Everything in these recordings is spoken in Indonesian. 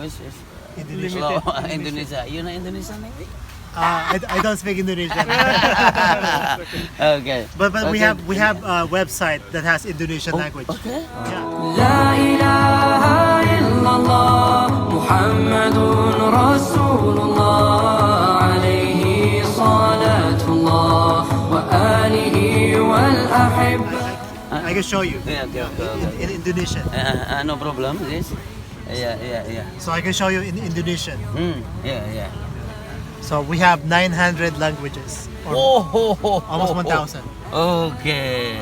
language is Indonesian. slow. Indonesia. You know Indonesian maybe? I don't speak Indonesian. Okay. But we Okay. have a website that has Indonesian language. Okay. Yeah. لا إله إلا الله محمد رسول الله عليه صلاة الله وآله والأحبة. I can show you Yeah, okay. in Indonesian. No problem. This. Yeah. So I can show you in Indonesian. Yeah. So we have 900 languages. Or almost 1,000. Okay.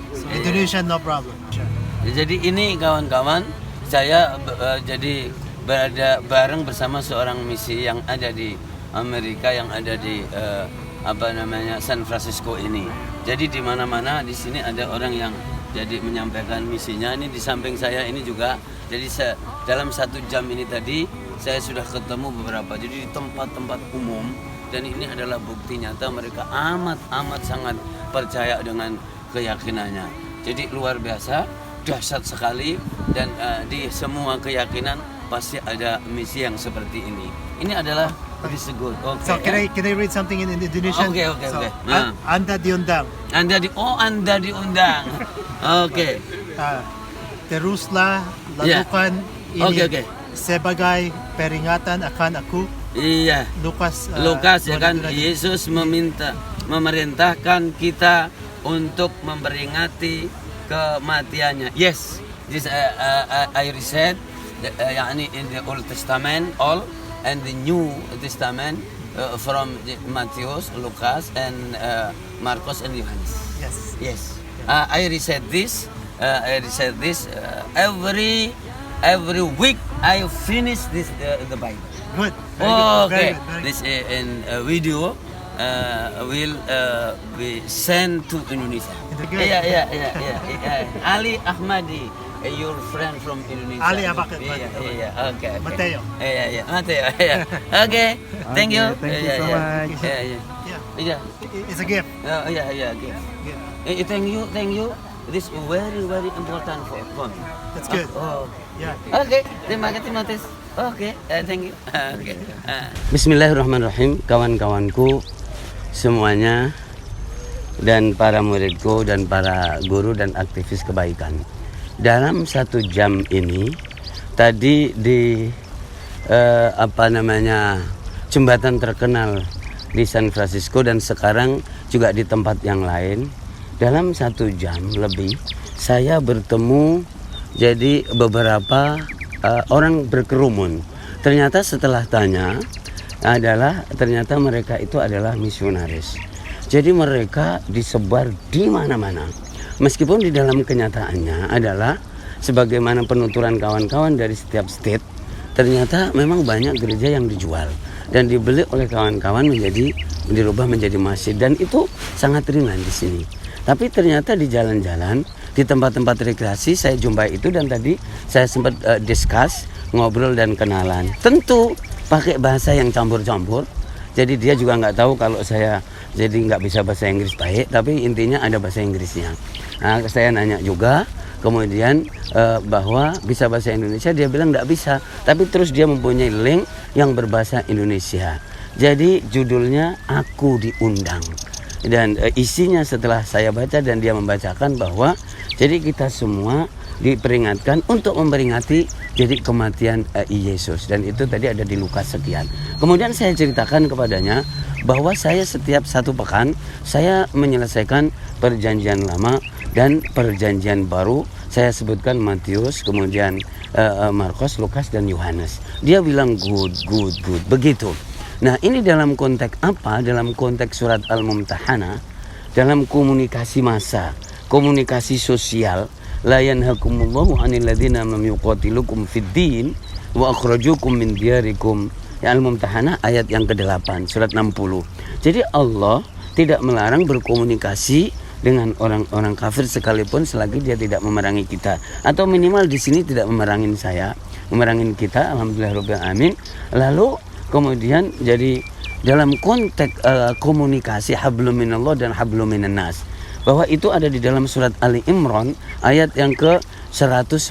So Indonesian, no problem. Sure. Jadi ini kawan-kawan, saya jadi berada bareng bersama seorang misi yang ada di Amerika, yang ada di San Francisco ini. Jadi di mana-mana di sini ada orang yang jadi menyampaikan misinya. Ini di samping saya ini juga. Jadi dalam 1 jam ini tadi saya sudah ketemu beberapa. Jadi di tempat-tempat umum, dan ini adalah bukti nyata mereka amat sangat percaya dengan keyakinannya. Jadi luar biasa, dahsyat sekali, dan di semua keyakinan pasti ada misi yang seperti ini. Ini adalah this is good. Okay. So can I read something in Indonesian? Okay. So, Nah. Anda diundang. Anda diundang. Oke. Teruslah Yeah. lakukan ini Okay. sebagai peringatan akan aku. Iya. Lukas Ya kan, 22. Yesus memerintahkan kita untuk memperingati kematiannya. Yes, this I read يعني in the Old Testament all and the New Testament from Matthews, Lucas and Marcos and Yohanes. Yes. I read this. Every week I finish this the Bible. Good. Okay. This in video will be sent to Indonesia. Yeah. Ali Ahmadi, your friend from Indonesia. Ali apa? Yeah. Okay. Mateo. Yeah. Mateo. Yeah. Okay. Thank you. Thank you so much. Yeah. It's a gift. Yeah. Okay. Thank you. This very important for me. That's good. Yeah. Oke, terima kasih Notis. Oke, thank you. Okay. Bismillahirrahmanirrahim, kawan-kawanku semuanya, dan para muridku dan para guru dan aktivis kebaikan. Dalam 1 jam ini, tadi di jembatan terkenal di San Francisco, dan sekarang juga di tempat yang lain. Dalam 1 jam lebih, saya bertemu jadi beberapa orang berkerumun. Ternyata setelah tanya ternyata mereka itu adalah misionaris. Jadi mereka disebar di mana-mana. Meskipun di dalam kenyataannya adalah sebagaimana penuturan kawan-kawan dari setiap state, ternyata memang banyak gereja yang dijual dan dibeli oleh kawan-kawan dirubah menjadi masjid, dan itu sangat ringan di sini. Tapi ternyata di jalan-jalan, di tempat-tempat rekreasi saya jumpai itu, dan tadi saya sempat discuss, ngobrol dan kenalan. Tentu pakai bahasa yang campur-campur. Jadi dia juga nggak tahu kalau saya jadi nggak bisa bahasa Inggris baik, tapi intinya ada bahasa Inggrisnya. Nah, saya nanya juga, kemudian bahwa bisa bahasa Indonesia, dia bilang nggak bisa. Tapi terus dia mempunyai link yang berbahasa Indonesia. Jadi judulnya Aku Diundang. Dan isinya setelah saya baca dan dia membacakan bahwa jadi kita semua diperingatkan untuk memperingati jadi kematian Yesus, dan itu tadi ada di Lukas sekian. Kemudian saya ceritakan kepadanya bahwa saya setiap 1 pekan saya menyelesaikan perjanjian lama dan perjanjian baru. Saya sebutkan Matius, kemudian Markos, Lukas dan Yohanes. Dia bilang good begitu. Nah, ini dalam konteks apa? Dalam konteks surat Al-Mumtahanah, dalam komunikasi massa, komunikasi sosial. La yanhakumullahu 'anil ladzina lam yuqatilukum fid din wa akhrajukum min diyarikum. Ya, Al-Mumtahanah ayat yang ke-8, surat 60. Jadi Allah tidak melarang berkomunikasi dengan orang-orang kafir sekalipun selagi dia tidak memerangi kita, atau minimal di sini tidak memerangin kita. Alhamdulillah amin. Lalu kemudian jadi dalam konteks komunikasi hablum minallah dan hablum minan nas, bahwa itu ada di dalam surat Ali Imran ayat yang ke 111.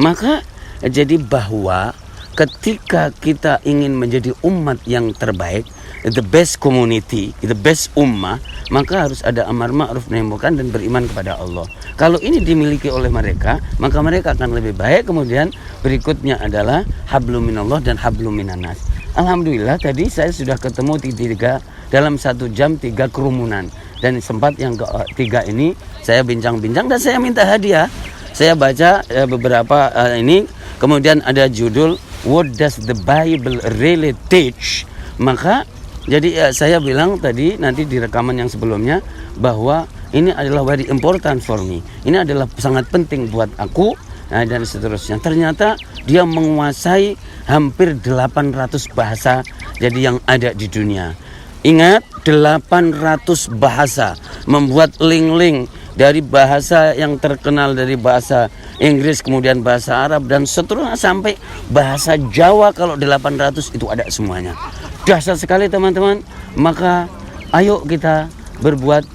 Maka Jadi bahwa ketika kita ingin menjadi umat yang terbaik, the best community, the best ummah, maka harus ada amar ma'ruf nahi munkar dan beriman kepada Allah. Kalau ini dimiliki oleh mereka, maka mereka akan lebih baik. Kemudian berikutnya adalah hablum minallah dan hablum minannas. Alhamdulillah tadi saya sudah ketemu tiga dalam 1 jam 3 kerumunan. Dan sempat yang ketiga ini saya bincang-bincang dan saya minta hadiah. Saya baca beberapa ini, kemudian ada judul What does the Bible really teach? Maka jadi saya bilang tadi nanti di rekaman yang sebelumnya bahwa ini adalah very important for me. Ini adalah sangat penting buat aku, dan seterusnya. Ternyata dia menguasai hampir 800 bahasa jadi yang ada di dunia. Ingat, 800 bahasa, membuat link-link dari bahasa yang terkenal, dari bahasa Inggris, kemudian bahasa Arab, dan seterusnya sampai bahasa Jawa. Kalau 800 itu ada semuanya. Dahsyat sekali teman-teman. Maka ayo kita berbuat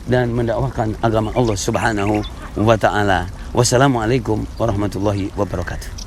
dan mendakwahkan agama Allah Subhanahu wa ta'ala. Wassalamualaikum warahmatullahi wabarakatuh.